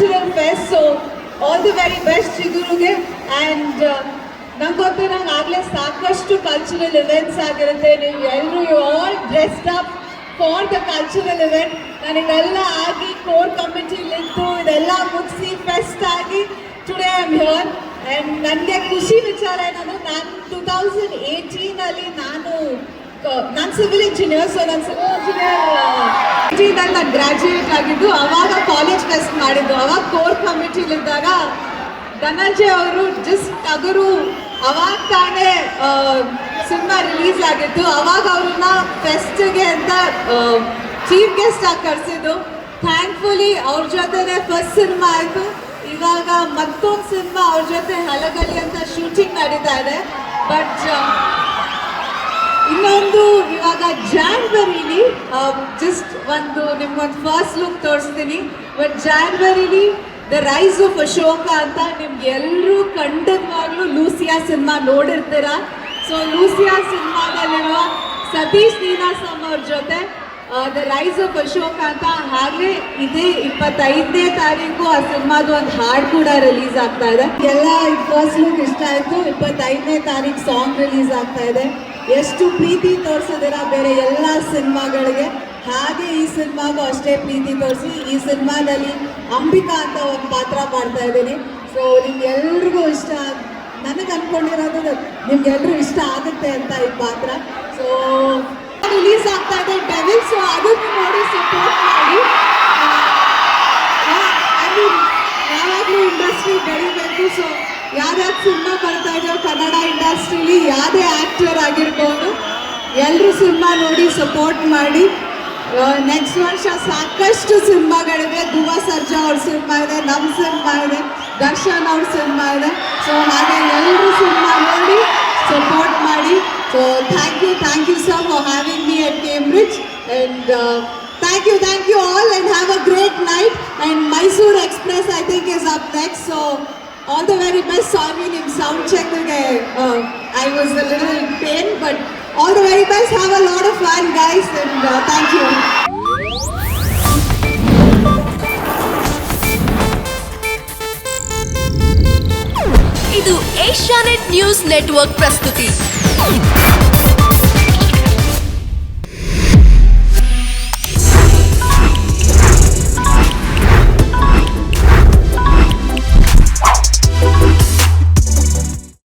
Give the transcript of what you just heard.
cultural fest. So all the very best Chiduruge. And ನಂಗೆ ಗೊತ್ತು ನಂಗೆ ಆಗಲೇ ಸಾಕಷ್ಟು ಕಲ್ಚರಲ್ ಇವೆಂಟ್ಸ್ ಆಗಿರುತ್ತೆ. ನೀವು ಎಲ್ಲರೂ you all dressed up for the cultural event. ನನಗೆಲ್ಲ ಆಗಿ ಕೋರ್ ಕಮಿಟಿಲಿದ್ದು ಇದೆಲ್ಲ ಮುಗಿಸಿ ಫೆಸ್ಟ್ ಆಗಿ today I am here. And ನನಗೆ ಖುಷಿ ವಿಚಾರ ಏನಂದ್ರೆ ನಾನು 2018 ನಾನು ಸಿವಿಲ್ ಇಂಜಿನಿಯರ್. ಸೊ ನಾನು ಸಿವಿಲ್ ಇಂಜಿನಿಯರ್ ನಾನು ಗ್ರ್ಯಾಜುಯೇಟ್ ಆಗಿದ್ದು. ಅವಾಗ ಕಾಲೇಜ್ ಫೆಸ್ಟ್ ಮಾಡಿದ್ದು. ಅವಾಗ ಕೋರ್ ಕಮಿಟಿಲಿದ್ದಾಗ ಧನಂಜಯ್ ಅವರು ಜಸ್ಟ್ ಟಗರು ಅವಾಗ ತಾನೇ ಸಿನಿಮಾ ರಿಲೀಸ್ ಆಗಿತ್ತು. ಅವಾಗ ಅವ್ರನ್ನ ಫೆಸ್ಟ್ಗೆ ಅಂತ ಚೀಫ್ ಗೆಸ್ಟ್ ಆಗಿ ಕರೆಸಿದ್ದು. ಥ್ಯಾಂಕ್ಫುಲಿ ಅವ್ರ ಜೊತೆನೆ ಫಸ್ಟ್ ಸಿನಿಮಾ ಆಯಿತು. ಇವಾಗ ಮತ್ತೊಂದು ಸಿನಿಮಾ ಅವ್ರ ಜೊತೆ ಹಲಗಲಿ ಅಂತ ಶೂಟಿಂಗ್ ನಡೀತಾ ಇದೆ. ಬಟ್ ಇನ್ನೊಂದು ಇವಾಗ ಜಾನ್ವರಿಲಿ ಜಸ್ಟ್ ನಿಮ್ಗೊಂದು ಫಸ್ಟ್ ಲುಕ್ ತೋರಿಸ್ತೀನಿ. ಬಟ್ ಜಾನ್ವರಿಲಿ ದ ರೈಸ್ ಆಫ್ ಅಶೋಕ ಅಂತ ನಿಮ್ಗೆ ಎಲ್ಲರೂ ಖಂಡಿತವಾಗ್ಲೂ ಲೂಸಿಯಾ ಸಿನಿಮಾ ನೋಡಿರ್ತೀರ. ಸೊ ಲೂಸಿಯಾ ಸಿನಿಮಾದಲ್ಲಿರುವ ಸತೀಶ್ ನೀನಾಸಮ್ ಅವ್ರ ಜೊತೆ ದ ರೈಸ್ ಆಫ್ ಅಶೋಕ ಅಂತ ಹಾಗೆ ಇದೇ 25ನೇ ತಾರೀಕು ಆ ಸಿನಿಮಾದು ಒಂದು ಹಾಡು ಕೂಡ ರಿಲೀಸ್ ಆಗ್ತಾ ಇದೆ. ಎಲ್ಲ ಫಸ್ಟ್ ಲುಕ್ ಇಷ್ಟ ಆಯಿತು. 25ನೇ ತಾರೀಕು ಸಾಂಗ್ ರಿಲೀಸ್ ಆಗ್ತಾ ಇದೆ. ಎಷ್ಟು ಪ್ರೀತಿ ತೋರಿಸಿದಿರ ಬೇರೆ ಎಲ್ಲ ಸಿನಿಮಾಗಳಿಗೆ, ಹಾಗೆ ಈ ಸಿನಿಮಾಗೂ ಅಷ್ಟೇ ಪ್ರೀತಿ ತೋರಿಸಿ. ಈ ಸಿನಿಮಾದಲ್ಲಿ ಅಂಬಿಕಾ ಅಂತ ಒಂದು ಪಾತ್ರ ಮಾಡ್ತಾ ಇದ್ದೀನಿ. ಸೊ ನಿಮ್ಗೆಲ್ರಿಗೂ ಇಷ್ಟ, ನನಗೆ ಅಂದ್ಕೊಂಡಿರೋದು ನಿಮ್ಗೆಲ್ರಿಗೂ ಇಷ್ಟ ಆಗುತ್ತೆ ಅಂತ ಈ ಪಾತ್ರ. ಸೊ ರಿಲೀಸ್ ಆಗ್ತಾ ಇದೆ ಡೆವಿಲ್. ಸೊ ಅದನ್ನು ನೋಡಿ ಸಪೋರ್ಟ್ ಮಾಡಿ. ಯಾವಾಗಲೂ ಇಂಡಸ್ಟ್ರಿ ಬೆಳಿಬೇಕು. ಸೊ ಯಾವ್ಯಾವ ಸಿನಿಮಾ ಬರ್ತಾ ಇದೆಯೋ ಕನ್ನಡ ಇಂಡಸ್ಟ್ರಿಲಿ ಯಾವುದೇ ಆ್ಯಕ್ಟರ್ ಆಗಿರ್ಬೋದು, ಎಲ್ಲರೂ ಸಿನಿಮಾ ನೋಡಿ ಸಪೋರ್ಟ್ ಮಾಡಿ. ನೆಕ್ಸ್ಟ್ ವರ್ಷ ಸಾಕಷ್ಟು ಸಿನಿಮಾಗಳಿವೆ. ಧ್ರುವ ಸರ್ಜಾ ಅವ್ರ ಸಿನಿಮಾ ಇದೆ, ನಮ್ಮ ಸಿನಿಮಾ ಇದೆ, ದರ್ಶನ್ ಅವ್ರ ಸಿನಿಮಾ ಇದೆ. ಸೊ ಹಾಗೆ ಎಲ್ಲರೂ ಸಿನಿಮಾ ನೋಡಿ ಸಪೋರ್ಟ್ ಮಾಡಿ. So thank you sir for having me at Cambridge. And thank you all and have a great night. And Mysore Express I think is up next. So all the very best. Sorry, in sound check I was a little in pain, but all the very best. Have a lot of fun guys, and thank you. ಇದು Asianet news network ಪ್ರಸ್ತುತಿ.